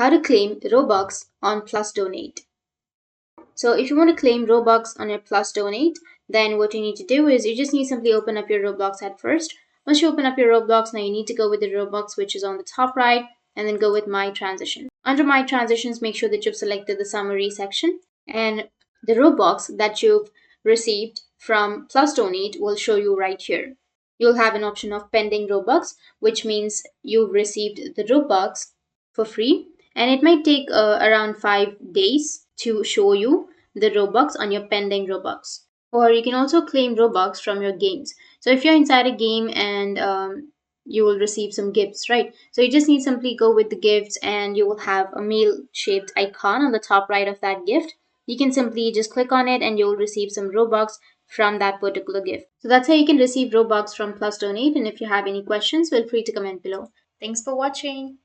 How to claim Robux on Plus Donate. So if you want to claim Robux on your Plus Donate, then what you need to do is you just need to simply open up your Roblox at first. Once you open up your Roblox, now you need to go with the Roblox which is on the top right and then go with My Transition. Under My Transitions, make sure that you've selected the summary section, and the Robux that you've received from Plus Donate will show you right here. You'll have an option of pending Robux, which means you've received the Robux for free, and it might take around 5 days to show you the Robux on your pending Robux. Or you can also claim Robux from your games. So if you're inside a game and you will receive some gifts, right? So you just need simply go with the gifts, and you will have a meal shaped icon on the top right of that gift. You can simply just click on it and you'll receive some Robux from that particular gift. So that's how you can receive Robux from Plus Donate. And if you have any questions, feel free to comment below. Thanks for watching.